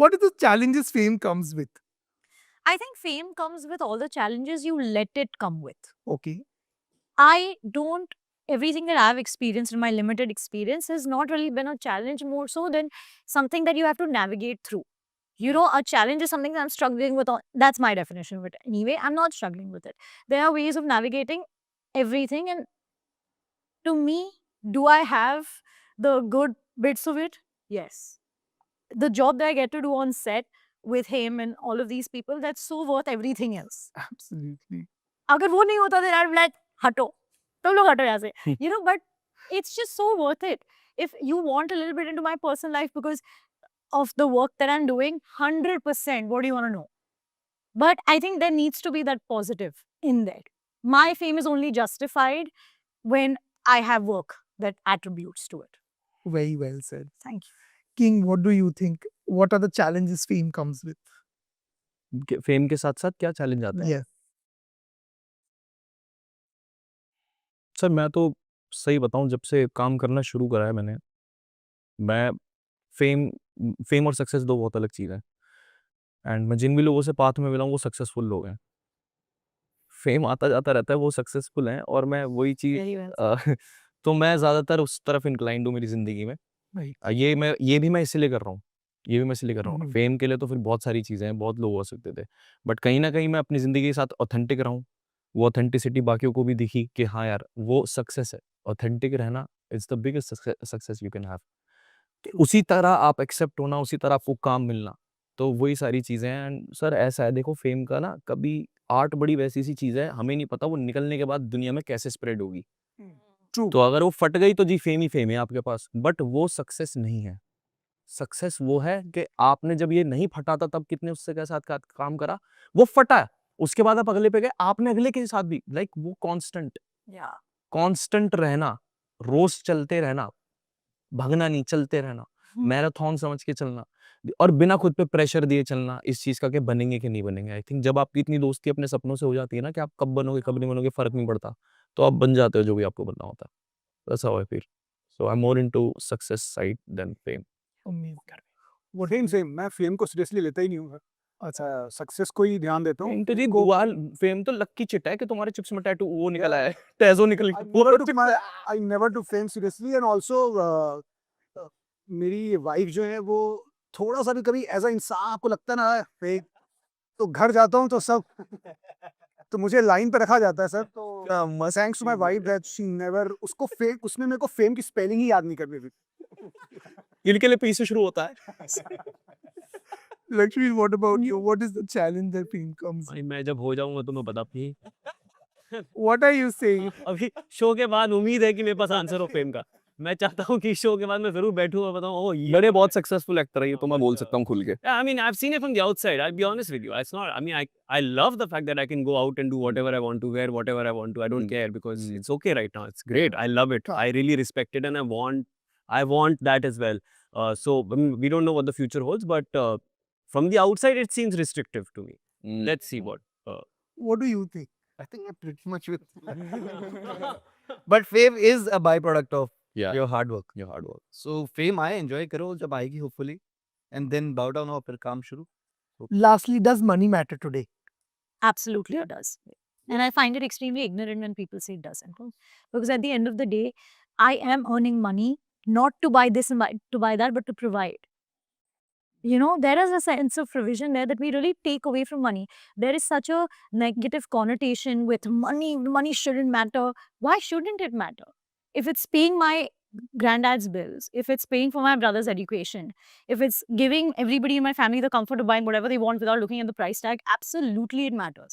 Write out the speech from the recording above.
What are the challenges fame comes with? I think fame comes with all the challenges you let it come with. Okay. I don't, everything that I've experienced in my limited experience has not really been a challenge, more so than something that you have to navigate through. You know, a challenge is something that I'm struggling with. That's my definition of it. Anyway, I'm not struggling with it. There are ways of navigating everything. And to me, do I have the good bits of it? Yes. The job that I get to do on set with him and all of these people, that's so worth everything else. Absolutely. अगर वो नहीं होता then I'd be like, हटो, तुम लोग हटो यहाँ से. You know, but it's just so worth it. If you want a little bit into my personal life because of the work that I'm doing, 100%, what do you want to know? But I think there needs to be that positive in there. My fame is only justified when I have work that attributes to it. Very well said. Thank you. King, what do you think? What are the challenges fame comes with? Fame के साथ साथ क्या challenge आता है? Yes. Sir मैं तो सही बताऊं, जब से काम करना शुरू करा है मैंने, मैं फेम फेम और सक्सेस दो बहुत अलग चीज़ है. एंड मैं जिन भी लोगों से पाथ में मिला हूं वो सक्सेसफुल लोग हैं. फेम आता जाता रहता है, वो सक्सेसफुल हैं, और मैं वही चीज़ Very well. तो मैं ज़्यादातर उस तरफ इंक्लाइंड हूँ मेरी ज़िंदगी में. Right. ये भी मैं इसलिए कर रहा हूँ. ये भी मैं इसलिए कर रहा हूँ. Mhm. फेम के लिए तो फिर बहुत सारी चीज़ें हैं, बहुत लोग हो सकते थे. बट कहीं न कहीं मैं अपनी ज़िंदगी के साथ ऑथेंटिक रहा हूँ. वो ऑथेंटिसिटी बाकियों को भी दिखी कि हाँ यार, वो सक्सेस है. ऑथेंटिक रहना is the biggest success you can have. उसी तरह आप एक्सेप्ट होना, उसी तरह आपको काम मिलना, तो वही सारी चीज़ें हैं. एंड सर ऐसा है, देखो फेम का ना, कभी आर्ट बड़ी वैसी सी चीज़ है, हमें नहीं पता वो निकलने के बाद दुनिया में कैसे स्प्रेड होगी. True. तो अगर वो फट गई तो जी फेम ही फेम है आपके पास, बट वो सक्सेस नहीं है. सक्सेस वो है कि आपने जब ये नहीं फटा था तब कितने उससे के साथ काम करा, वो फटा है, उसके बाद आप अगले पे गए, आपने अगले के साथ भी लाइक वो Yeah. कांस्टेंट रहना, रोज चलते रहना, भागना नहीं, चलते रहना, मैराथन समझ के चलना, और बिना खुद पे प्रेशर दिए चलना इस चीज का कि बनेंगे कि नहीं बनेंगे. आई थिंक जब आपकी इतनी दोस्ती अपने सपनों से हो जाती है ना कि आप कब बनोगे कब नहीं बनोगे फर्क नहीं पड़ता, तो आप बन जाते हो जो भी आपको बनना होता है. That's how I feel. So I'm more into success side than fame. Amazing. वो सेम मैं फेम को सीरियसली लेता ही नहीं हूँ. अच्छा, सक्सेस को ही ध्यान देता हूँ. तो जी दुआल फेम तो लक्की चिट है कि तुम्हारे चिप्स में टैटू वो निकल आया है, टैजो निकल I never took fame seriously and also मेरी वाइफ जो है वो थोड़ा सा भी कभी ऐसा इंसान आपको लगता है ना फेक, तो घर जाता हूँ तो सब तो मुझे लाइन पे रखा जाता है सर. तो thanks to my wife that she never उसको फेक उसने मेरे को फेम की स्पेलिंग ही याद नहीं करनी थी. इनके लिए पी से शुरू होता है. Lakshmi, what about you? What is the challenge that fame comes with? भाई मैं जब हो जाऊंगा तो मैं बता भी. What are you saying? अभी शो के बाद उम्मीद है कि मेरे पास आंसर हो फेम का. मैं चाहता हूँ कि शो के बाद मैं जरूर बैठूं और बताऊं ओ ये. बड़े बहुत सक्सेसफुल एक्टर है, ये तो मैं बोल सकता हूँ खुल के. Yeah, I mean, I've seen it from the outside. I'll be honest with you. It's not. I mean, I love the fact that I can go out and do whatever I want to, wear whatever I want to. I don't care because it's okay right now. It's great. I love it. I really respect it, and I want that as well. So I mean, we don't know what the future holds, but from the outside, it seems restrictive to me. Let's see what. What do you think? I think I'm pretty much with. But fame is a byproduct of Yeah, your hard work. your hard work. So fame आए enjoy करो जब आएगी hopefully, and then bow down हो फिर काम शुरू. Lastly, does money matter today? Absolutely, it does. And I find it extremely ignorant when people say it doesn't. Because at the end of the day, I am earning money not to buy this and to buy that, but to provide. You know, there is a sense of provision there that we really take away from money. There is such a negative connotation with money. Money shouldn't matter. Why shouldn't it matter? If it's paying my granddad's bills, if it's paying for my brother's education, if it's giving everybody in my family the comfort of buying whatever they want without looking at the price tag, absolutely it matters.